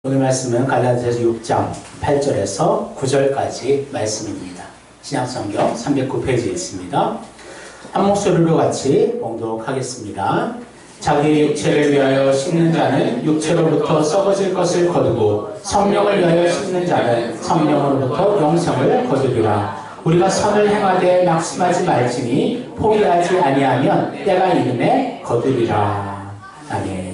오늘 말씀은 갈라디아서 6장 8절에서 9절까지 말씀입니다. 신약성경 309페이지에 있습니다. 한 목소리로 같이 봉독하겠습니다. 자기 육체를 위하여 심는 자는 육체로부터 썩어질 것을 거두고 성령을 위하여 심는 자는 성령으로부터 영생을 거두리라. 우리가 선을 행하되 낙심하지 말지니 포기하지 아니하면 때가 이름에 거두리라. 아멘.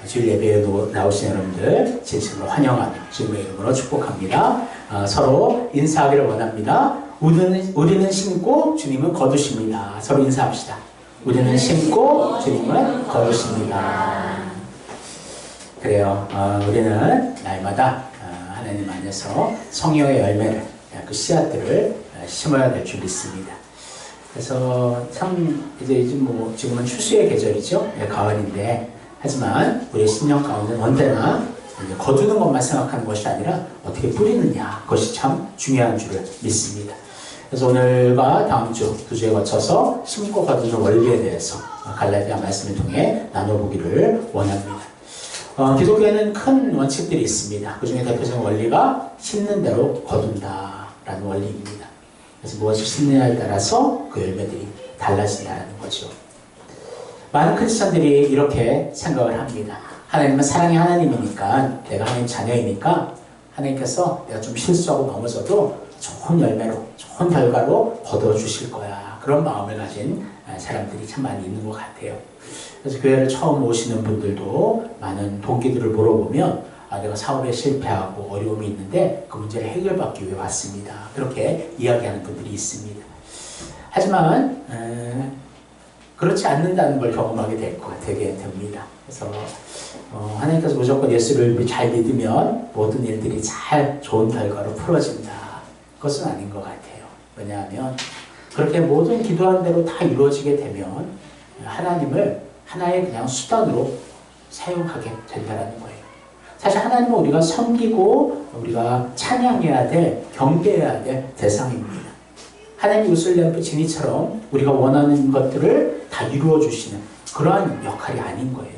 주일 예배에 나오신 여러분들 진심으로 환영하며 주님의 이름으로 축복합니다. 서로 인사하기를 원합니다. 우리는 심고 주님은 거두십니다. 서로 인사합시다. 우리는 심고 주님은 거두십니다. 그래요. 우리는 날마다 하나님 안에서 성령의 열매를, 그 씨앗들을 심어야 될 줄 믿습니다. 그래서 참 지금은 추수의 계절이죠. 가을인데 하지만 우리의 심령 가운데는 언제나 거두는 것만 생각하는 것이 아니라 어떻게 뿌리느냐, 그것이 참 중요한 줄을 믿습니다. 그래서 오늘과 다음 주 두 주에 거쳐서 심고 거두는 원리에 대해서 갈라디아 말씀을 통해 나눠보기를 원합니다. 기독교에는 큰 원칙들이 있습니다. 그 중에 대표적인 원리가 심는 대로 거둔다라는 원리입니다. 그래서 무엇을 심느냐에 따라서 그 열매들이 달라진다는 거죠. 많은 크리스천들이 이렇게 생각을 합니다. 하나님은 사랑의 하나님이니까, 내가 하나님 자녀이니까 하나님께서 내가 좀 실수하고 넘어져도 좋은 열매로, 좋은 결과로 거둬주실 거야. 그런 마음을 가진 사람들이 참 많이 있는 것 같아요. 그래서 교회를 처음 오시는 분들도 많은 동기들을 물어보면 내가 사업에 실패하고 어려움이 있는데 그 문제를 해결받기 위해 왔습니다. 그렇게 이야기하는 분들이 있습니다. 하지만 그렇지 않는다는 걸 경험하게 되게 됩니다. 그래서 하나님께서 무조건 예수를 잘 믿으면 모든 일들이 잘 좋은 결과로 풀어진다. 그것은 아닌 것 같아요. 왜냐하면 그렇게 모든 기도한 대로 다 이루어지게 되면 하나님을 하나의 그냥 수단으로 사용하게 된다는 거예요. 사실 하나님은 우리가 섬기고 우리가 찬양해야 될, 경배해야 될 대상입니다. 하나님이 우슬렘프 지니처럼 우리가 원하는 것들을 다 이루어 주시는 그러한 역할이 아닌 거예요.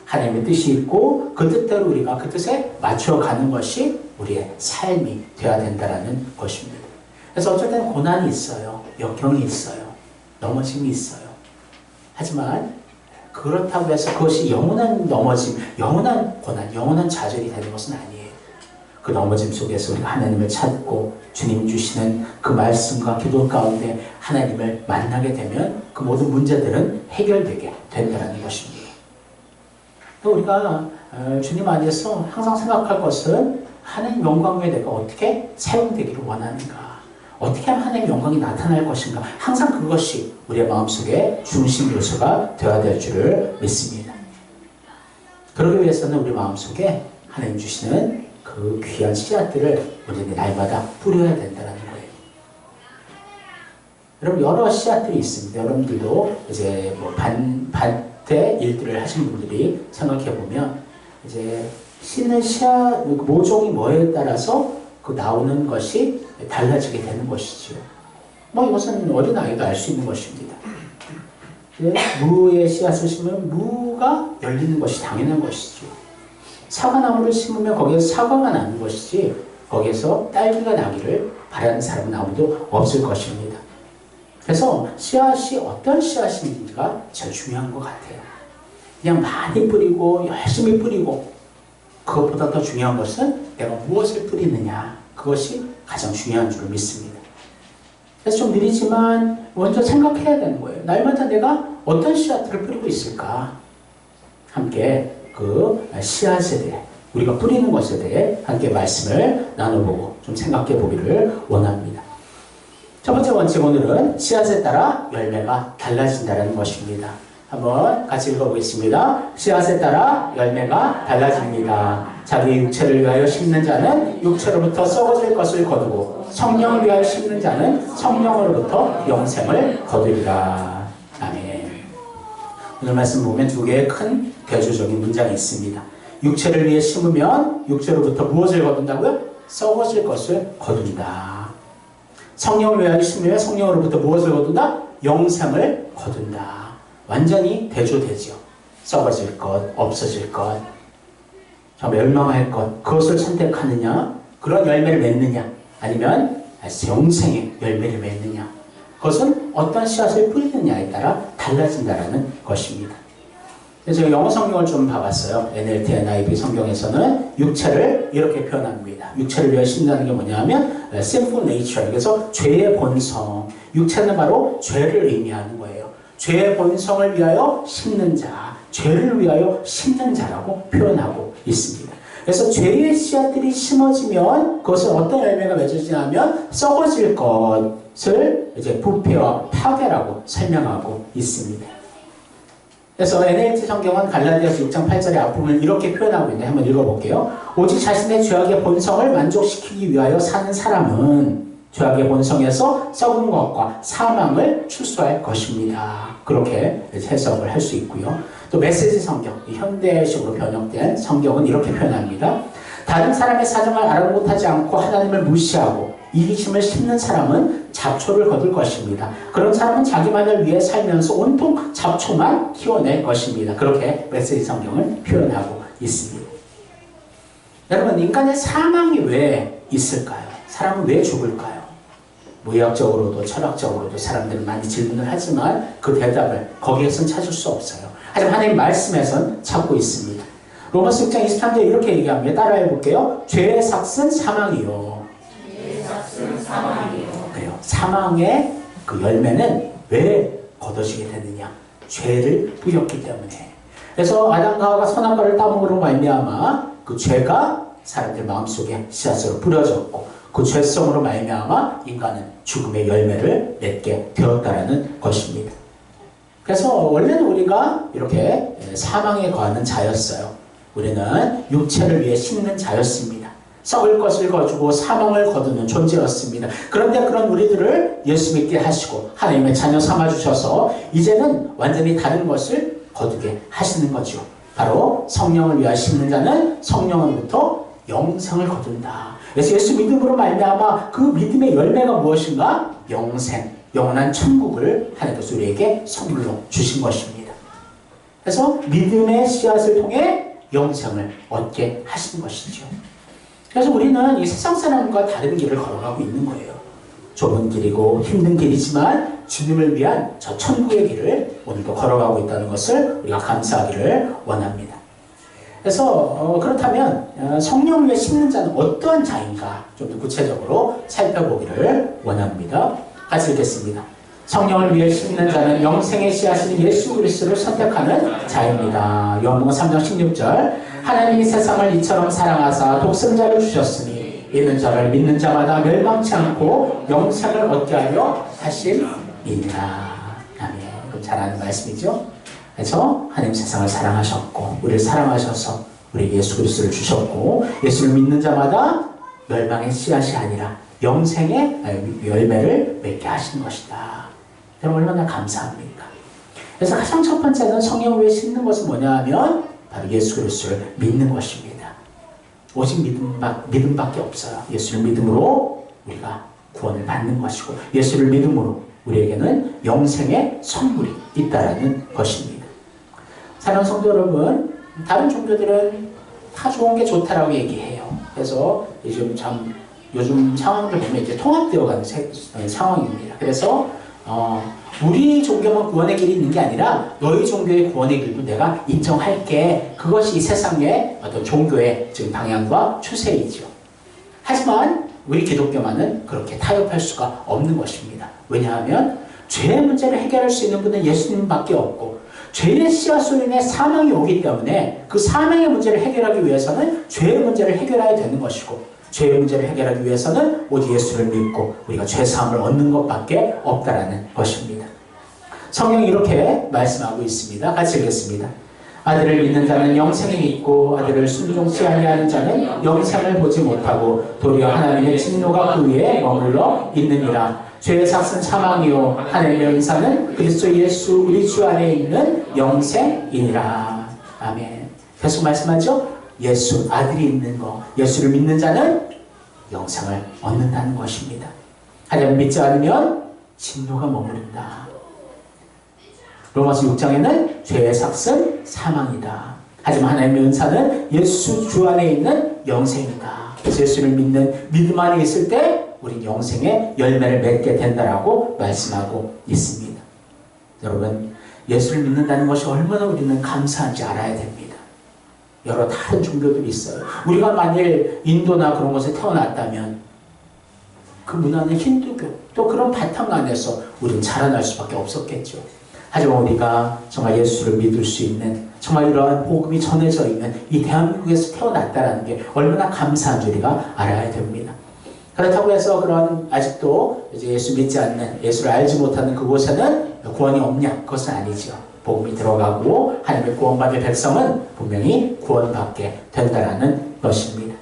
하나님의 뜻이 있고 그 뜻대로 우리가 그 뜻에 맞춰가는 것이 우리의 삶이 되어야 된다는 것입니다. 그래서 어쩔 때는 고난이 있어요. 역경이 있어요. 넘어짐이 있어요. 하지만 그렇다고 해서 그것이 영원한 넘어짐, 영원한 고난, 영원한 좌절이 되는 것은 아니에요. 그 넘어짐 속에서 우리가 하나님을 찾고 주님 주시는 그 말씀과 기도 가운데 하나님을 만나게 되면 그 모든 문제들은 해결되게 된다는 것입니다. 우리가 주님 안에서 항상 생각할 것은 하나님 영광에 내가 어떻게 사용되기를 원하는가, 어떻게 하면 하나님의 영광이 나타날 것인가, 항상 그것이 우리의 마음속에 중심 요소가 되어야 될 줄을 믿습니다. 그러기 위해서는 우리 마음속에 하나님 주시는 그 귀한 씨앗들을 우리는 날마다 뿌려야 된다는 거예요. 여러분, 여러 씨앗들이 있습니다. 여러분들도 이제 밭에 일들을 하시는 분들이 생각해 보면 이제 심는 씨앗 모종이 뭐에 따라서 그 나오는 것이 달라지게 되는 것이죠. 이것은 어린아이도 알 수 있는 것입니다. 무의 씨앗을 심으면 무가 열리는 것이 당연한 것이죠. 사과나무를 심으면 거기에서 사과가 나는 것이지 거기에서 딸기가 나기를 바라는 사람은 아무도 없을 것입니다. 그래서 씨앗이 어떤 씨앗인지가 제일 중요한 것 같아요. 그냥 많이 뿌리고 열심히 뿌리고 그것보다 더 중요한 것은 내가 무엇을 뿌리느냐, 그것이 가장 중요한 줄 믿습니다. 그래서 좀 느리지만 먼저 생각해야 되는 거예요. 날마다 내가 어떤 씨앗들을 뿌리고 있을까? 함께 그 씨앗에 대해, 우리가 뿌리는 것에 대해 함께 말씀을 나눠보고 좀 생각해 보기를 원합니다. 첫 번째 원칙, 오늘은 씨앗에 따라 열매가 달라진다는 것입니다. 한번 같이 읽어보겠습니다. 씨앗에 따라 열매가 달라집니다. 자기 육체를 위하여 심는 자는 육체로부터 썩어질 것을 거두고 성령을 위하여 심는 자는 성령으로부터 영생을 거두리라. 아멘. 오늘 말씀 보면 두 개의 큰 대조적인 문장이 있습니다. 육체를 위해 심으면 육체로부터 무엇을 거둔다고요? 썩어질 것을 거둔다. 성령을 위하여 심으면 성령으로부터 무엇을 거둔다? 영생을 거둔다. 완전히 대조되죠. 썩어질 것, 없어질 것. 멸망할 것, 그것을 선택하느냐, 그런 열매를 맺느냐, 아니면 영생의 열매를 맺느냐, 그것은 어떤 씨앗을 뿌리느냐에 따라 달라진다라는 것입니다. 그래서 영어 성경을 좀 봐봤어요. NLT, NIV 성경에서는 육체를 이렇게 표현합니다. 육체를 위해 심는다는 게 뭐냐면 sinful nature, 그래서 죄의 본성. 육체는 바로 죄를 의미하는 거예요. 죄의 본성을 위하여 심는 자, 죄를 위하여 심는 자라고 표현하고 있습니다. 그래서 죄의 씨앗들이 심어지면 그것은 어떤 열매가 맺어지냐면 썩어질 것을 이제 부패와 파괴라고 설명하고 있습니다. 그래서 NLT 성경은 갈라디아서 6장 8절의 앞부분을 이렇게 표현하고 있는데 한번 읽어볼게요. 오직 자신의 죄악의 본성을 만족시키기 위하여 사는 사람은 죄악의 본성에서 썩은 것과 사망을 출소할 것입니다. 그렇게 해석을 할 수 있고요. 또 메시지 성경, 현대식으로 번역된 성경은 이렇게 표현합니다. 다른 사람의 사정을 아랑곳하지 않고 하나님을 무시하고 이기심을 심는 사람은 잡초를 거둘 것입니다. 그런 사람은 자기만을 위해 살면서 온통 잡초만 키워낼 것입니다. 그렇게 메시지 성경을 표현하고 있습니다. 여러분, 인간의 사망이 왜 있을까요? 사람은 왜 죽을까요? 의학적으로도 철학적으로도 사람들은 많이 질문을 하지만 그 대답을 거기에선 찾을 수 없어요. 하지만 하나님 말씀에선 찾고 있습니다. 로마서 6장 23절에 이렇게 얘기합니다. 따라해 볼게요. 죄의 삭은 사망이요. 그래요. 사망의 그 열매는 왜 거둬지게 되느냐? 죄를 뿌렸기 때문에. 그래서 아담과 하와가 선악과를 따먹으로 말미암아 그 죄가 사람들 마음속에 씨앗으로 뿌려졌고 그 죄성으로 말미암아 인간은 죽음의 열매를 맺게 되었다라는 것입니다. 그래서 원래는 우리가 이렇게 사망에 거하는 자였어요. 우리는 육체를 위해 심는 자였습니다. 썩을 것을 거두고 사망을 거두는 존재였습니다. 그런데 그런 우리들을 예수 믿게 하시고 하나님의 자녀 삼아주셔서 이제는 완전히 다른 것을 거두게 하시는 거죠. 바로 성령을 위하여 심는 자는 성령으로부터 영생을 거둔다. 그래서 예수 믿음으로 말미암아 그 믿음의 열매가 무엇인가? 영생, 영원한 천국을 하나님께서 우리에게 선물로 주신 것입니다. 그래서 믿음의 씨앗을 통해 영생을 얻게 하신 것이죠. 그래서 우리는 이 세상 사람과 다른 길을 걸어가고 있는 거예요. 좁은 길이고 힘든 길이지만 주님을 위한 저 천국의 길을 오늘도 걸어가고 있다는 것을 우리가 감사하기를 원합니다. 그래서 그렇다면 성령을 위해 심는 자는 어떠한 자인가 좀 더 구체적으로 살펴보기를 원합니다. 같이 읽겠습니다. 성령을 위해 심는 자는 영생의 씨앗인 예수 그리스도를 선택하는 자입니다. 요한복음 3장 16절 하나님이 세상을 이처럼 사랑하사 독생자를 주셨으니 이는 저를 믿는 자마다 멸망치 않고 영생을 얻게 하려 하심이니라. 아멘. 그럼 잘 아는 말씀이죠. 그래서 하나님 세상을 사랑하셨고 우리를 사랑하셔서 우리 예수 그리스도를 주셨고 예수를 믿는 자마다 멸망의 씨앗이 아니라 영생의 열매를 맺게 하신 것이다. 여러분 얼마나 감사합니까? 그래서 가장 첫 번째는 성령 위에 심는 것은 뭐냐 하면 바로 예수 그리스도를 믿는 것입니다. 오직 믿음밖에 없어요. 예수를 믿음으로 우리가 구원을 받는 것이고 예수를 믿음으로 우리에게는 영생의 선물이 있다라는 것입니다. 사랑하는 성도 여러분, 다른 종교들은 다 좋은 게 좋다라고 얘기해요. 그래서 요즘 상황을 보면 이제 통합되어가는 상황입니다. 그래서 우리 종교만 구원의 길이 있는 게 아니라 너희 종교의 구원의 길도 내가 인정할게. 그것이 이 세상의 어떤 종교의 지금 방향과 추세이죠. 하지만 우리 기독교만은 그렇게 타협할 수가 없는 것입니다. 왜냐하면 죄의 문제를 해결할 수 있는 분은 예수님밖에 없고 죄의 씨앗으로 인해 사망이 오기 때문에 그 사망의 문제를 해결하기 위해서는 죄의 문제를 해결해야 되는 것이고 죄의 문제를 해결하기 위해서는 오직 예수를 믿고 우리가 죄사함을 얻는 것밖에 없다라는 것입니다. 성경이 이렇게 말씀하고 있습니다. 같이 읽겠습니다. 아들을 믿는 자는 영생이 있고 아들을 순종치 아니하는 자는 영생을 보지 못하고 도리어 하나님의 진노가 그 위에 머물러 있느니라. 죄의 삭은 사망이요 하나님의 은사는 그리스도 예수 우리 주 안에 있는 영생이니라. 아멘. 계속 말씀하죠. 예수, 아들이 있는 것, 예수를 믿는 자는 영생을 얻는다는 것입니다. 하나님 믿지 않으면 진노가 머무른다. 로마서 6장에는 죄의 삭은 사망이다. 하지만 하나님의 은사는 예수 주 안에 있는 영생이다. 그래서 예수를 믿는 믿음 안에 있을 때 우린 영생의 열매를 맺게 된다라고 말씀하고 있습니다. 여러분, 예수를 믿는다는 것이 얼마나 우리는 감사한지 알아야 됩니다. 여러 다른 종교들이 있어요. 우리가 만일 인도나 그런 곳에 태어났다면 그 문화는 힌두교, 또 그런 바탕 안에서 우리는 자라날 수밖에 없었겠죠. 하지만 우리가 정말 예수를 믿을 수 있는, 정말 이러한 복음이 전해져 있는 이 대한민국에서 태어났다는 게 얼마나 감사한지 우리가 알아야 됩니다. 그렇다고 해서 그런 아직도 이제 예수 믿지 않는, 예수를 알지 못하는 그곳에는 구원이 없냐? 그것은 아니죠. 복음이 들어가고 하나님의 구원받을 백성은 분명히 구원받게 된다는 것입니다.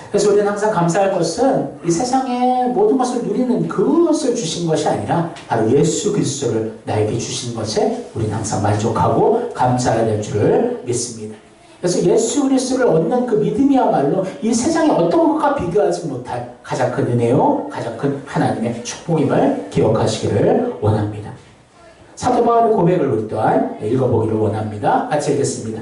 그래서 우리는 항상 감사할 것은 이 세상의 모든 것을 누리는 그것을 주신 것이 아니라 바로 예수 그리스도를 나에게 주신 것에 우리는 항상 만족하고 감사해야 될 줄을 믿습니다. 그래서 예수 그리스도를 얻는 그 믿음이야말로 이 세상의 어떤 것과 비교하지 못할 가장 큰 은혜요, 가장 큰 하나님의 축복임을 기억하시기를 원합니다. 사도 바울의 고백을 우리 또한 읽어보기를 원합니다. 같이 읽겠습니다.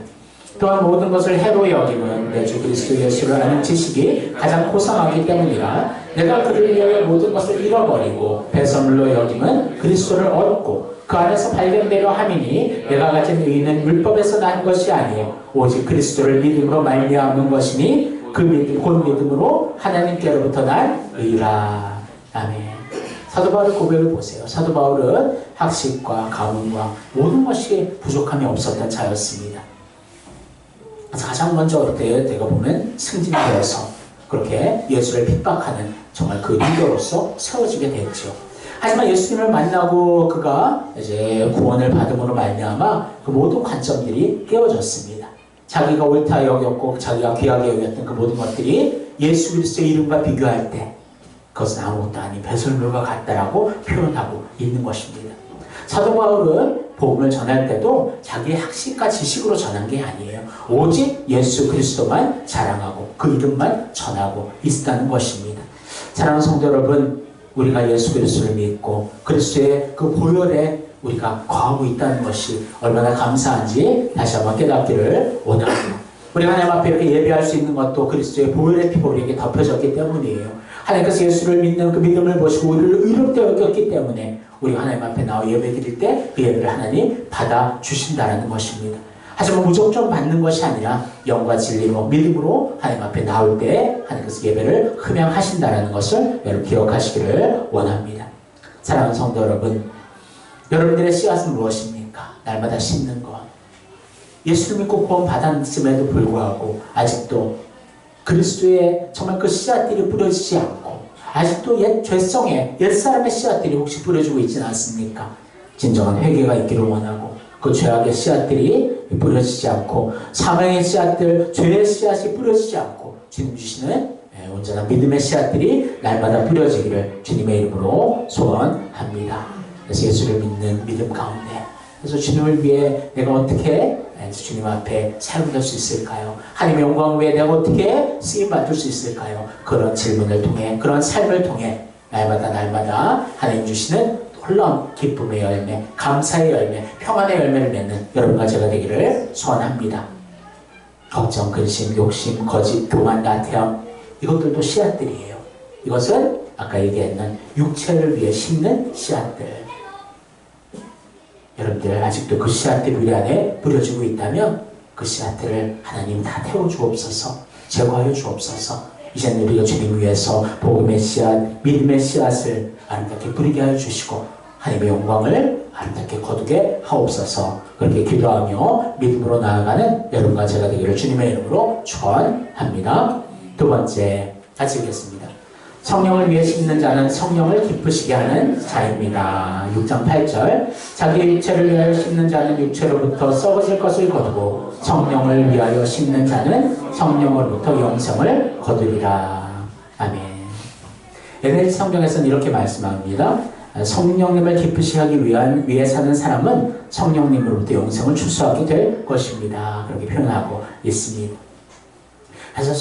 또한 모든 것을 해로 여김은 내 주 그리스도 예수를 아는 지식이 가장 고상하기 때문이라. 내가 그를 위하여 모든 것을 잃어버리고 배설물로 여김은 그리스도를 얻고 그 안에서 발견되려 함이니 내가 가진 의는 율법에서 난 것이 아니요 오직 그리스도를 믿음으로 말미암은 것이니 그 믿음 곧 믿음으로 하나님께로부터 난 의라. 아멘. 사도 바울의 고백을 보세요. 사도 바울은 학식과 가문과 모든 것이 부족함이 없었던 자였습니다. 가장 먼저 그때 내가 보면 승진되어서 그렇게 예수를 핍박하는 정말 그 리더로서 세워지게 됐죠. 하지만 예수님을 만나고 그가 이제 구원을 받음으로 말미암아 그 모든 관점들이 깨어졌습니다. 자기가 옳다 여겼고 자기가 귀하게 여겼던 그 모든 것들이 예수 그리스도의 이름과 비교할 때 그것은 아무것도 아닌 배설물과 같다라고 표현하고 있는 것입니다. 사도 바울은 복음을 전할 때도 자기의 학식과 지식으로 전한 게 아니에요. 오직 예수 그리스도만 자랑하고 그 이름만 전하고 있다는 것입니다. 사랑하는 성도 여러분, 우리가 예수 그리스도를 믿고 그리스도의 그 보혈에 우리가 거하고 있다는 것이 얼마나 감사한지 다시 한번 깨닫기를 원합니다. 우리가 하나님 앞에 이렇게 예배할 수 있는 것도 그리스도의 보혈의 피가 우리에게 덮여졌기 때문이에요. 하나님께서 예수를 믿는 그 믿음을 보시고 우리를 의롭게 여겼기 때문에 우리가 하나님 앞에 나와 예배 드릴 때 그 예배를 하나님 받아주신다는 것입니다. 하지만 무조건 받는 것이 아니라 영과 진리로 믿음으로 하나님 앞에 나올 때 하나님께서 예배를 흠양하신다는 것을 여러분 기억하시기를 원합니다. 사랑하는 성도 여러분, 여러분들의 씨앗은 무엇입니까? 날마다 심는 것. 예수를 믿고 구원 받았음에도 불구하고 아직도 그리스도의 정말 그 씨앗들이 뿌려지지 않고 아직도 옛 죄성의 옛사람의 씨앗들이 혹시 뿌려지고 있지는 않습니까? 진정한 회개가 있기를 원하고 그 죄악의 씨앗들이 뿌려지지 않고 사망의 씨앗들, 죄의 씨앗이 뿌려지지 않고 주님 주시는 온전한 믿음의 씨앗들이 날마다 뿌려지기를 주님의 이름으로 소원합니다. 그래서 예수를 믿는 믿음 가운데 그래서 주님을 위해 내가 어떻게 주님 앞에 사용될 수 있을까요? 하나님의 영광을 위해 내가 어떻게 쓰임받을 수 있을까요? 그런 질문을 통해 그런 삶을 통해 날마다 하나님 주시는 놀라운 기쁨의 열매, 감사의 열매, 평안의 열매를 맺는 여러분과 제가 되기를 소원합니다. 걱정, 근심, 욕심, 거짓, 교만, 나태함 이것들도 씨앗들이에요. 이것은 아까 얘기했던 육체를 위해 심는 씨앗들. 여러분들 아직도 그 씨앗들이 우리 안에 뿌려지고 있다면 그 씨앗들을 하나님 다 태워주옵소서, 제거하여 주옵소서. 이제는 우리가 주님 위해서 복음의 씨앗, 믿음의 씨앗을 아름답게 뿌리게 하여 주시고 하나님의 영광을 아름답게 거두게 하옵소서. 그렇게 기도하며 믿음으로 나아가는 여러분과 제가 되기를 주님의 이름으로 축원합니다. 두 번째, 같이 읽겠습니다. 성령을 위해 심는 자는 성령을 기쁘시게 하는 자입니다. 6장 8절 자기 육체를 위하여 심는 자는 육체로부터 썩어질 것을 거두고 성령을 위하여 심는 자는 성령으로부터 영생을 거두리라. 아멘. NLT 성경에서는 이렇게 말씀합니다. 성령님을 기쁘시게 하기 위해 사는 사람은 성령님으로부터 영생을 추수하게 될 것입니다. 그렇게 표현하고 있습니다. 그래서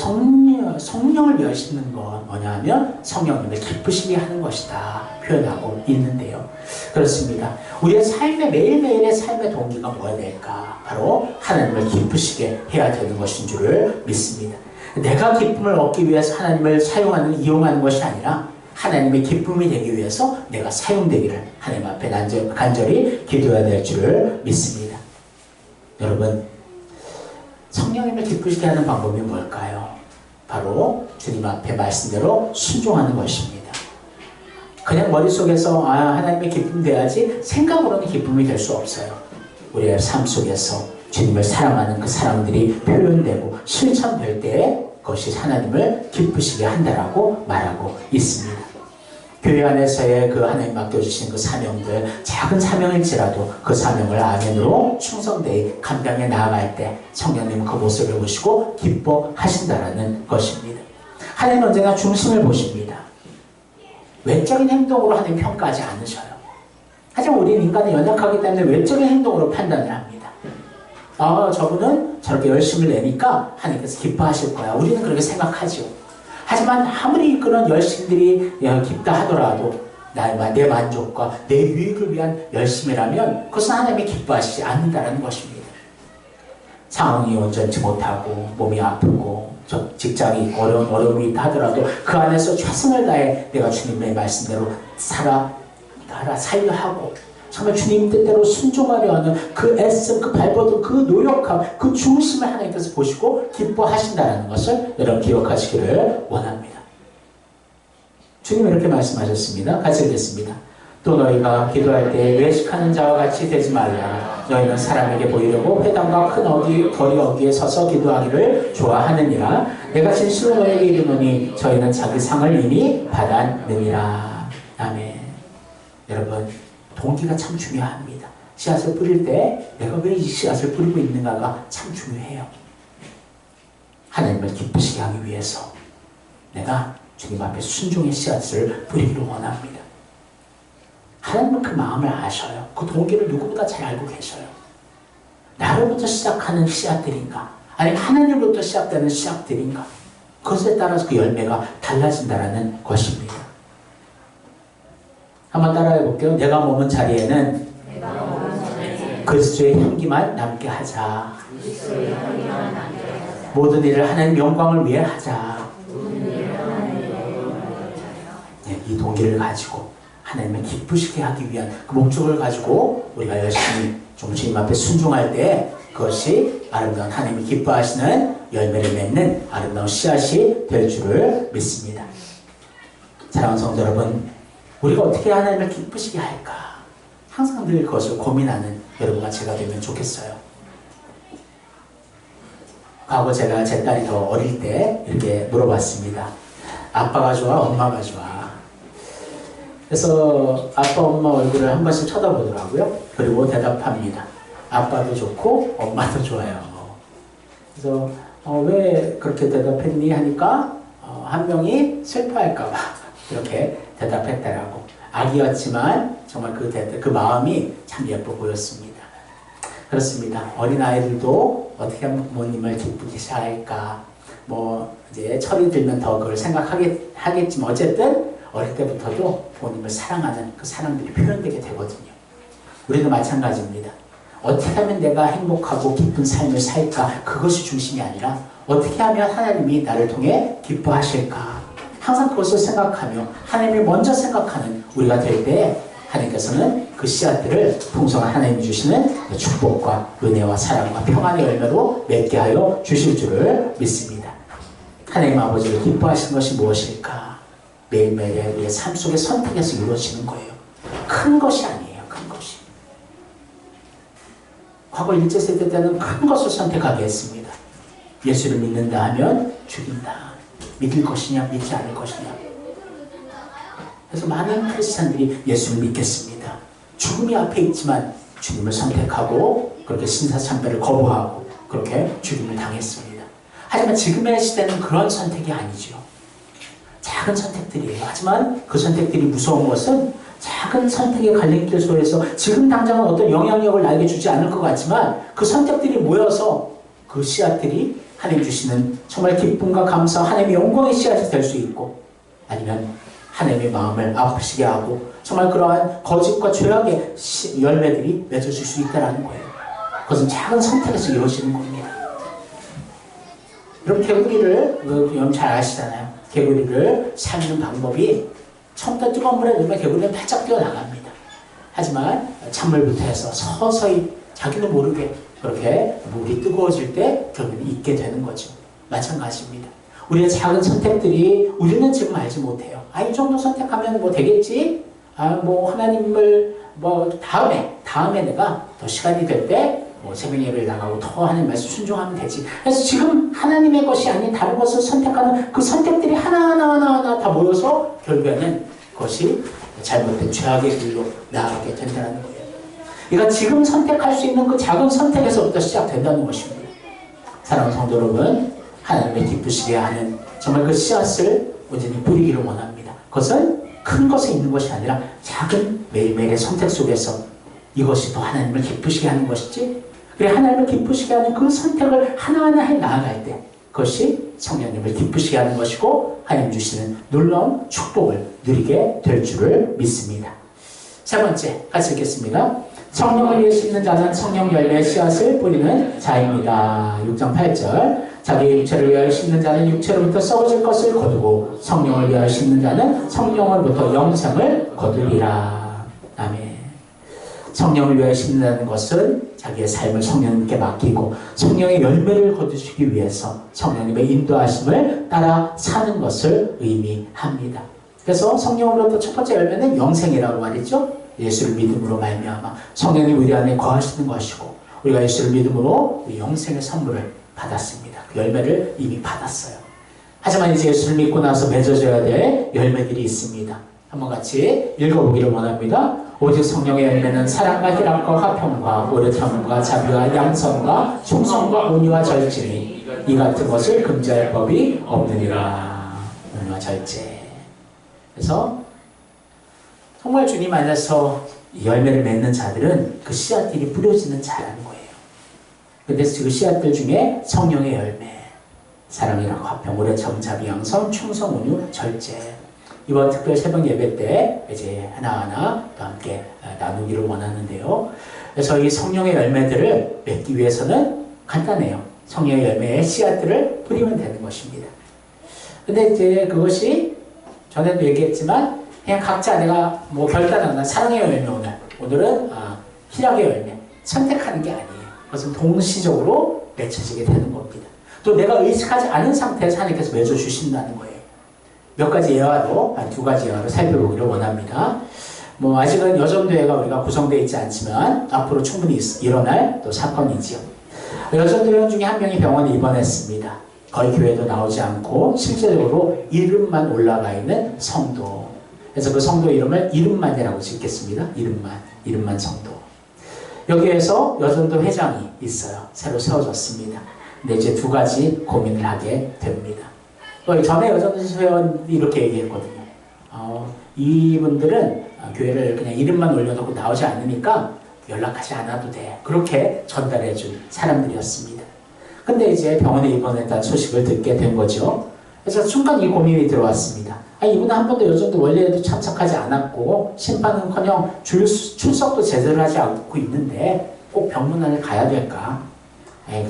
성령을 여시는 건 뭐냐 하면 성령님을 기쁘시게 하는 것이다 표현하고 있는데요. 그렇습니다. 우리의 삶의 매일매일의 삶의 동기가 뭐야 될까? 바로 하나님을 기쁘시게 해야 되는 것인 줄을 믿습니다. 내가 기쁨을 얻기 위해서 하나님을 이용하는 것이 아니라 하나님의 기쁨이 되기 위해서 내가 사용되기를 하나님 앞에 간절히 기도해야 될 줄을 믿습니다. 여러분, 성령님을 기쁘시게 하는 방법이 뭘까요? 바로 주님 앞에 말씀대로 순종하는 것입니다. 그냥 머릿속에서 하나님의 기쁨 돼야지 생각으로는 기쁨이 될 수 없어요. 우리의 삶 속에서 주님을 사랑하는 그 사람들이 표현되고 실천될 때 그것이 하나님을 기쁘시게 한다라고 말하고 있습니다. 교회 안에서의 그 하나님 맡겨주신 그 사명들, 작은 사명일지라도 그 사명을 아멘으로 충성되이 감당해 나아갈 때 성령님은 그 모습을 보시고 기뻐하신다라는 것입니다. 하나님은 언제나 중심을 보십니다. 외적인 행동으로 하나님 평가하지 않으셔요. 하지만 우리는 인간은 연약하기 때문에 외적인 행동으로 판단을 합니다. 저분은 저렇게 열심을 내니까 하나님께서 기뻐하실 거야. 우리는 그렇게 생각하죠. 하지만 아무리 그런 열심들이 깊다 하더라도 내 만족과 내 유익을 위한 열심이라면 그것은 하나님이 기뻐하시지 않는다는 것입니다. 상황이 온전치 못하고 몸이 아프고 직장이 어려움이 있다 하더라도 그 안에서 최선을 다해 내가 주님의 말씀대로 살려 하고 정말 주님 뜻대로 순종하려 하는 그 애씀, 그 발버둥, 그 노력함, 그 중심을 하나님께서 보시고 기뻐하신다는 것을 여러분 기억하시기를 원합니다. 주님 이렇게 말씀하셨습니다. 같이 읽겠습니다. 또 너희가 기도할 때 외식하는 자와 같이 되지 말라. 너희는 사람에게 보이려고 회당과 큰 거리 어귀에 서서 기도하기를 좋아하느니라. 내가 진실로 너희에게 이르노니 저희는 자기 상을 이미 받았느니라. 아멘. 여러분, 동기가 참 중요합니다. 씨앗을 뿌릴 때 내가 왜 이 씨앗을 뿌리고 있는가가 참 중요해요. 하나님을 기쁘시게 하기 위해서 내가 주님 앞에 순종의 씨앗을 뿌리기를 원합니다. 하나님은 그 마음을 아셔요. 그 동기를 누구보다 잘 알고 계셔요. 나로부터 시작하는 씨앗들인가 아니면 하나님으로부터 시작되는 씨앗들인가, 그것에 따라서 그 열매가 달라진다는 것입니다. 한번 따라해 볼게요. 내가 머문 자리에는 그리스도의 향기만 남게 하자. 모든 일을 하나님 영광을 위해 하자. 네, 이 동기를 가지고 하나님을 기쁘시게 하기 위한 그 목적을 가지고 우리가 열심히 좀 주님 앞에 순종할 때 그것이 아름다운 하나님이 기뻐하시는 열매를 맺는 아름다운 씨앗이 될 줄을 믿습니다. 사랑하는 성도 여러분, 우리가 어떻게 하나님을 기쁘시게 할까? 항상 늘 그것을 고민하는 여러분과 제가 되면 좋겠어요. 과거 제가 제 딸이 더 어릴 때 이렇게 물어봤습니다. 아빠가 좋아? 엄마가 좋아? 그래서 아빠, 엄마 얼굴을 한 번씩 쳐다보더라고요. 그리고 대답합니다. 아빠도 좋고 엄마도 좋아요. 그래서 왜 그렇게 대답했니? 하니까 한 명이 슬퍼할까봐 이렇게 대답했다라고. 아기였지만 정말 그 마음이 참 예뻐 보였습니다. 그렇습니다. 어린아이들도 어떻게 하면 부모님을 기쁘게 할까? 이제 철이 들면 더 그걸 생각하겠지만 어쨌든 어릴 때부터도 부모님을 사랑하는 그 사랑들이 표현되게 되거든요. 우리도 마찬가지입니다. 어떻게 하면 내가 행복하고 기쁜 삶을 살까? 그것이 중심이 아니라 어떻게 하면 하나님이 나를 통해 기뻐하실까? 항상 그것을 생각하며 하나님을 먼저 생각하는 우리가 될 때 하나님께서는 그 씨앗들을 풍성한 하나님이 주시는 축복과 은혜와 사랑과 평안의 열매로 맺게 하여 주실 줄을 믿습니다. 하나님 아버지를 기뻐하시는 것이 무엇일까? 매일매일의 우리의 삶 속의 선택에서 이루어지는 거예요. 큰 것이 아니에요. 큰 것이. 과거 일제세대 때는 큰 것을 선택하게 했습니다. 예수를 믿는다 하면 죽인다. 믿을 것이냐 믿지 않을 것이냐. 그래서 많은 크리스찬들이 예수를 믿겠습니다. 죽음이 앞에 있지만 주님을 선택하고 그렇게 신사참배를 거부하고 그렇게 죽임을 당했습니다. 하지만 지금의 시대는 그런 선택이 아니죠. 작은 선택들이에요. 하지만 그 선택들이 무서운 것은 작은 선택의 갈림길 속에서 지금 당장은 어떤 영향력을 나에게 주지 않을 것 같지만 그 선택들이 모여서 그 씨앗들이 하나님 주시는 정말 기쁨과 감사, 하나님의 영광의 씨앗이 될 수 있고, 아니면 하나님의 마음을 아프시게 하고 정말 그러한 거짓과 죄악의 열매들이 맺어질 수 있다는 거예요. 그것은 작은 선택에서 이루어지는 겁니다. 여러분, 개구리를 여러분 잘 아시잖아요. 개구리를 삶는 방법이 처음부터 뜨거운 물에 넣으면 개구리는 바짝 뛰어나갑니다. 하지만 찬물부터 해서 서서히 자기도 모르게 그렇게 물이 뜨거워질 때 결국은 잊게 되는 거죠. 마찬가지입니다. 우리의 작은 선택들이 우리는 지금 알지 못해요. 이 정도 선택하면 뭐 되겠지? 뭐 하나님을 다음에 내가 더 시간이 될 때 새벽 예배를 나가고 더 하나님 말씀 순종하면 되지. 그래서 지금 하나님의 것이 아닌 다른 것을 선택하는 그 선택들이 하나하나 다 모여서 결국에는 그것이 잘못된 죄악의 길로 나아가게 된다는 거예요. 그러니까 지금 선택할 수 있는 그 작은 선택에서부터 시작된다는 것입니다. 사랑하는 성도 여러분, 하나님의 기쁘시게 하는 정말 그 씨앗을 온전히 뿌리기를 원합니다. 그것은 큰 것에 있는 것이 아니라 작은 매일매일의 선택 속에서 이것이 더 하나님을 기쁘시게 하는 것이지, 그래 하나님을 기쁘시게 하는 그 선택을 하나하나 해 나아갈 때 그것이 성령님을 기쁘시게 하는 것이고 하나님 주시는 놀라운 축복을 누리게 될 줄을 믿습니다. 세 번째, 같이 읽겠습니다. 성령을 위해 심는 자는 성령 열매의 씨앗을 뿌리는 자입니다. 6장 8절. 자기 육체를 위하여 심는 자는 육체로부터 썩어질 것을 거두고 성령을 위하여 심는 자는 성령으로부터 영생을 거두리라. 아멘. 성령을 위하여 심는다는 것은 자기의 삶을 성령님께 맡기고 성령의 열매를 거두시기 위해서 성령님의 인도하심을 따라 사는 것을 의미합니다. 그래서 성령으로부터 첫 번째 열매는 영생이라고 말했죠. 예수를 믿음으로 말미암아 성령이 우리 안에 거하시는 것이고, 우리가 예수를 믿음으로 우리 영생의 선물을 받았습니다. 그 열매를 이미 받았어요. 하지만 이제 예수를 믿고 나서 맺어져야 될 열매들이 있습니다. 한번 같이 읽어보기를 원합니다. 오직 성령의 열매는 사랑과 희락과 화평과 오랫참음과 자비와 양선과 충성과 온유와 절제니 이 같은 것을 금지할 법이 없느니라. 온유와 절제. 그래서 정말 주님 안에서 열매를 맺는 자들은 그 씨앗들이 뿌려지는 자라는 거예요. 그래서 그 씨앗들 중에 성령의 열매, 사랑이랑 화평, 오래참, 자비, 양선, 충성, 온유, 절제. 이번 특별 새벽 예배 때 이제 하나하나 또 함께 나누기를 원하는데요. 그래서 이 성령의 열매들을 맺기 위해서는 간단해요. 성령의 열매의 씨앗들을 뿌리면 되는 것입니다. 근데 이제 그것이 전에도 얘기했지만 그냥 각자 내가 뭐 결단하거나 사랑의 열매 오늘은 희락의 열매 선택하는 게 아니에요. 그것은 동시적으로 맺혀지게 되는 겁니다. 또 내가 의식하지 않은 상태에서 하나님께서 맺어주신다는 거예요. 몇 가지 예화로, 한 두 가지 예화로 살펴보기를 원합니다. 뭐 아직은 여전도회가 우리가 구성되어 있지 않지만 앞으로 충분히 일어날 또 사건이지요. 여전도회원 중에 한 명이 병원에 입원했습니다. 거의 교회도 나오지 않고 실제적으로 이름만 올라가 있는 성도. 그래서 그 성도 이름을 이름만이라고 짓겠습니다. 이름만 성도. 여기에서 여전도 회장이 있어요. 새로 세워졌습니다. 근데 이제 두 가지 고민을 하게 됩니다. 전에 여전도 회원이 이렇게 얘기했거든요. 이분들은 교회를 그냥 이름만 올려놓고 나오지 않으니까 연락하지 않아도 돼. 그렇게 전달해준 사람들이었습니다. 근데 이제 병원에 입원했다는 소식을 듣게 된 거죠. 그래서 순간 이 고민이 들어왔습니다. 이분은 한 번도 여전도 원래도 참석하지 않았고 심판은커녕 출석도 제대로 하지 않고 있는데 꼭 병문안을 가야 될까?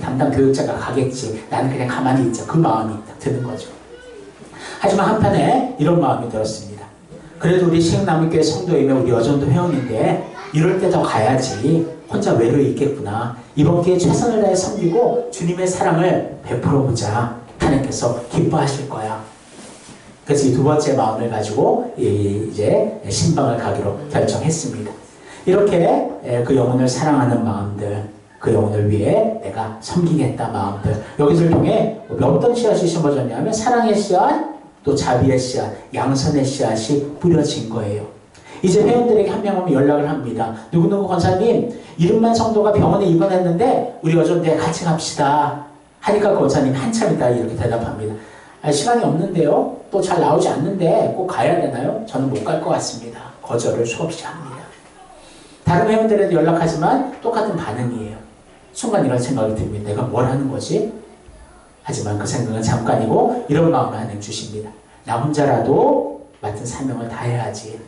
담당 교육자가 가겠지. 나는 그냥 가만히 있자. 그 마음이 드는 거죠. 하지만 한편에 이런 마음이 들었습니다. 그래도 우리 시흥나무교회 성도이며 우리 여전도 회원인데 이럴 때 더 가야지. 혼자 외로이 있겠구나. 이번 기회에 최선을 다해 섬기고 주님의 사랑을 베풀어보자. 하나님께서 기뻐하실 거야. 그래서 이 두 번째 마음을 가지고 이제 신방을 가기로 결정했습니다. 이렇게 그 영혼을 사랑하는 마음들, 그 영혼을 위해 내가 섬기겠다 마음들, 여기를 통해 어떤 씨앗이 심어졌냐면 사랑의 씨앗, 또 자비의 씨앗, 양선의 씨앗이 뿌려진 거예요. 이제 회원들에게 한 명 오면 연락을 합니다. 누구누구 권사님, 이름만 성도가 병원에 입원했는데 우리 여전대 같이 갑시다. 하니까 권사님 한참 있다 이렇게 대답합니다. 시간이 없는데요. 또 잘 나오지 않는데 꼭 가야 되나요? 저는 못 갈 것 같습니다. 거절을 수없이 합니다. 다른 회원들에도 연락하지만 똑같은 반응이에요. 순간 이런 생각이 듭니다. 내가 뭘 하는 거지? 하지만 그 생각은 잠깐이고 이런 마음을 하나님 주십니다. 나 혼자라도 맡은 사명을 다해야지.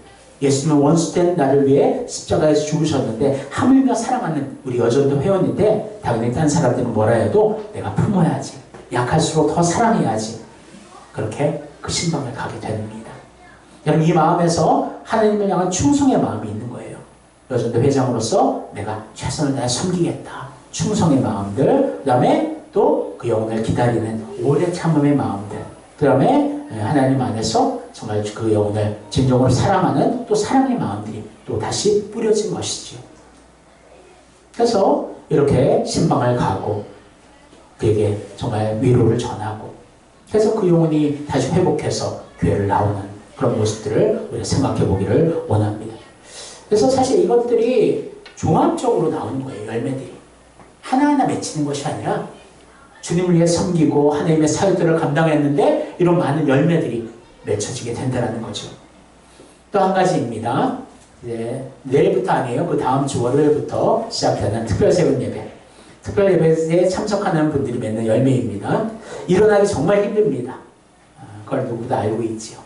예수님은 원수된 나를 위해 십자가에서 죽으셨는데 하물며 사랑하는 우리 여전도 회원인데 당연히 다른 사람들은 뭐라 해도 내가 품어야지. 약할수록 더 사랑해야지. 그렇게 그 신방을 가게 됩니다. 여러분 이 마음에서 하나님을 향한 충성의 마음이 있는 거예요. 여전도 회장으로서 내가 최선을 다해 섬기겠다. 충성의 마음들, 그 다음에 또 그 영혼을 기다리는 오래 참음의 마음들, 그 다음에 하나님 안에서 정말 그 영혼을 진정으로 사랑하는 또 사랑의 마음들이 또 다시 뿌려진 것이지요. 그래서 이렇게 신방을 가고 그에게 정말 위로를 전하고 그래서 그 영혼이 다시 회복해서 교회를 나오는 그런 모습들을 우리가 생각해 보기를 원합니다. 그래서 사실 이것들이 종합적으로 나오는 거예요. 열매들이. 하나하나 맺히는 것이 아니라 주님을 위해 섬기고 하나님의 사역들을 감당했는데 이런 많은 열매들이 맺혀지게 된다는 거죠. 또 한 가지입니다. 이제 내일부터 아니에요. 그 다음 주 월요일부터 시작되는 특별 새벽 예배. 특별 예배에 참석하는 분들이 맺는 열매입니다. 일어나기 정말 힘듭니다. 그걸 누구도 알고 있지요.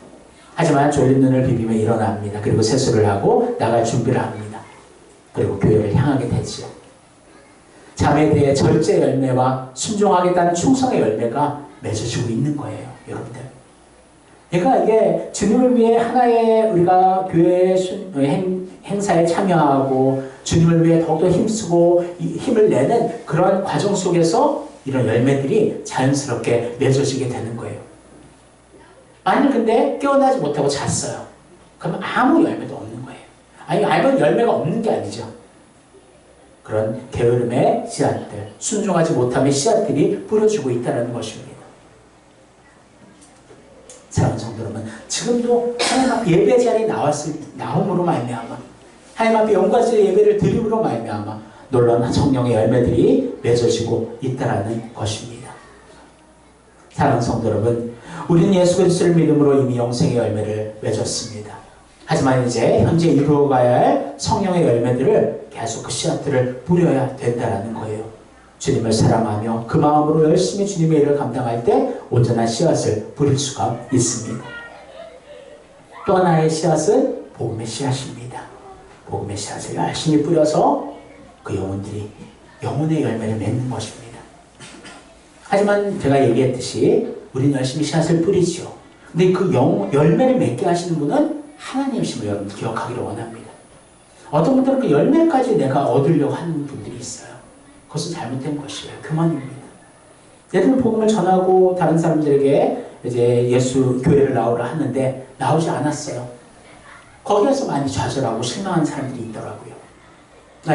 하지만 졸린 눈을 비비며 일어납니다. 그리고 세수를 하고 나갈 준비를 합니다. 그리고 교회를 향하게 되지요. 잠에 대해 절제 열매와 순종하겠다는 충성의 열매가 맺어지고 있는 거예요. 여러분들. 그러니까 이게 주님을 위해 하나의 우리가 교회 행사에 참여하고 주님을 위해 더욱더 힘쓰고 힘을 내는 그런 과정 속에서 이런 열매들이 자연스럽게 맺어지게 되는 거예요. 만약 근데 깨어나지 못하고 잤어요. 그러면 아무 열매도 없는 거예요. 아니 알면 열매가 없는 게 아니죠. 그런 게으름의 씨앗들, 순종하지 못함의 씨앗들이 뿌려지고 있다는 것입니다. 사랑하는 성도 여러분, 지금도 하나님 앞에 예배 자리에 나옴으로 말미암아 하나님 앞에 영광스러운 예배를 드림으로 말미암아 놀라운 성령의 열매들이 맺어지고 있다는 것입니다. 사랑하는 성도 여러분, 우리는 예수 그리스도를 믿음으로 이미 영생의 열매를 맺었습니다. 하지만 이제 현재 이루어가야 할 성령의 열매들을 계속 그 씨앗들을 뿌려야 된다는 거예요. 주님을 사랑하며 그 마음으로 열심히 주님의 일을 감당할 때 온전한 씨앗을 뿌릴 수가 있습니다. 또 하나의 씨앗은 복음의 씨앗입니다. 복음의 씨앗을 열심히 뿌려서 그 영혼들이 영혼의 열매를 맺는 것입니다. 하지만 제가 얘기했듯이 우리는 열심히 씨앗을 뿌리죠. 근데 그 열매를 맺게 하시는 분은 하나님이심을 여러분 기억하기를 원합니다. 어떤 분들은 그 열매까지 내가 얻으려고 하는 분들이 있어요. 그것은 잘못된 것이에요. 교만입니다. 예를 복음을 전하고 다른 사람들에게 이제 예수 교회를 나오라 하는데 나오지 않았어요. 거기에서 많이 좌절하고 실망한 사람들이 있더라고요.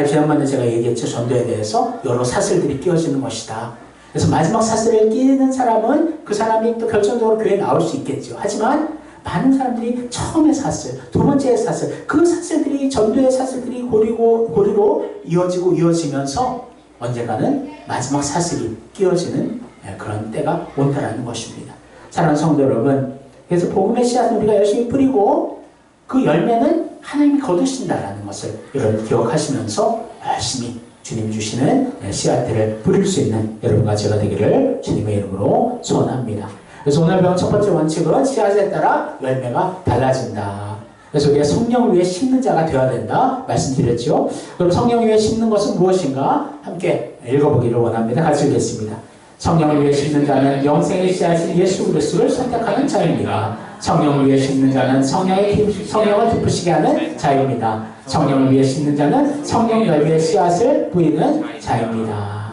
지난번에 제가 얘기했죠. 전도에 대해서 여러 사슬들이 끼어지는 것이다. 그래서 마지막 사슬을 끼는 사람은 그 사람이 또 결정적으로 교회에 나올 수 있겠죠. 하지만 많은 사람들이 처음의 사슬, 두 번째의 사슬, 그 사슬들이 전도의 사슬들이 고리로 이어지면서 언젠가는 마지막 사슬이 끼어지는 그런 때가 온다라는 것입니다. 사랑하는 성도 여러분, 그래서 복음의 씨앗은 우리가 열심히 뿌리고 그 열매는 하나님이 거두신다라는 것을 여러분 기억하시면서 열심히 주님 주시는 씨앗들을 뿌릴 수 있는 여러분과 제가 되기를 주님의 이름으로 소원합니다. 그래서 오늘 배운 첫 번째 원칙은 씨앗에 따라 열매가 달라진다. 그래서 우리가 성령 위에 심는 자가 되어야 된다 말씀드렸죠. 그럼 성령 위에 심는 것은 무엇인가? 함께 읽어보기를 원합니다. 같이 읽겠습니다. 성령을 위해 심는 자는 영생의 씨앗인 예수 그리스도를 선택하는 자입니다. 성령을 위해 심는 자는 성령을 기쁘시게 하는 자입니다. 성령을 위해 심는 자는 성령 열매의 씨앗을 뿌리는 자입니다.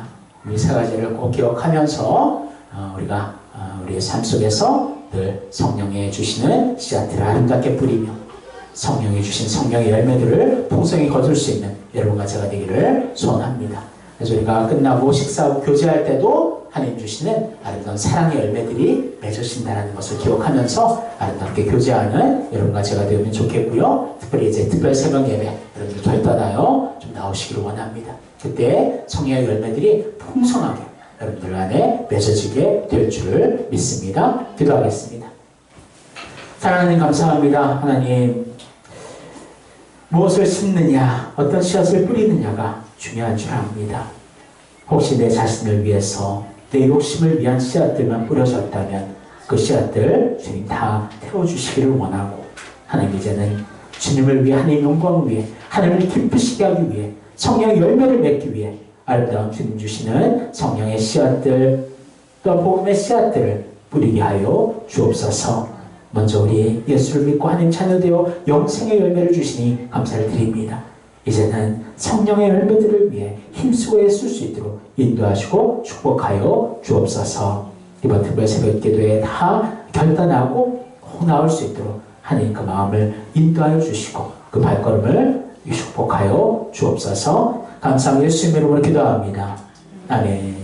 이 세 가지를 꼭 기억하면서 우리가 우리의 삶 속에서 늘 성령이 주시는 씨앗들을 아름답게 뿌리며 성령이 주신 성령의 열매들을 풍성히 거둘 수 있는 여러분과 제가 되기를 소원합니다. 그래서 우리가 끝나고 식사하고 교제할 때도 하나님 주시는 아름다운 사랑의 열매들이 맺어진다는 것을 기억하면서 아름답게 교제하는 여러분과 제가 되면 좋겠고요. 특별히 이제 특별 새벽 예배 여러분들 결단하여 좀 나오시기를 원합니다. 그때 성령의 열매들이 풍성하게 여러분들 안에 맺어지게 될 줄을 믿습니다. 기도하겠습니다. 하나님 감사합니다. 하나님, 무엇을 심느냐, 어떤 씨앗을 뿌리느냐가 중요한 줄 압니다. 혹시 내 자신을 위해서 내 욕심을 위한 씨앗들만 뿌려졌다면 그 씨앗들 주님 다 태워주시기를 원하고, 하나님 이제는 주님을 위해, 하나님 영광을 위해, 하나님을 기쁘시게 하기 위해, 성령의 열매를 맺기 위해 아름다운 주님 주시는 성령의 씨앗들, 또 복음의 씨앗들을 뿌리게 하여 주옵소서. 먼저 우리 예수를 믿고 하나님 자녀되어 영생의 열매를 주시니 감사를 드립니다. 이제는 성령의 열매들을 위해 힘쓰고 애쓸 수 있도록 인도하시고 축복하여 주옵소서. 이번 특별 새벽 기도에 다 결단하고 나올 수 있도록 하나님 그 마음을 인도하여 주시고 그 발걸음을 축복하여 주옵소서. 감사하며 예수님의 이름으로 기도합니다. 아멘.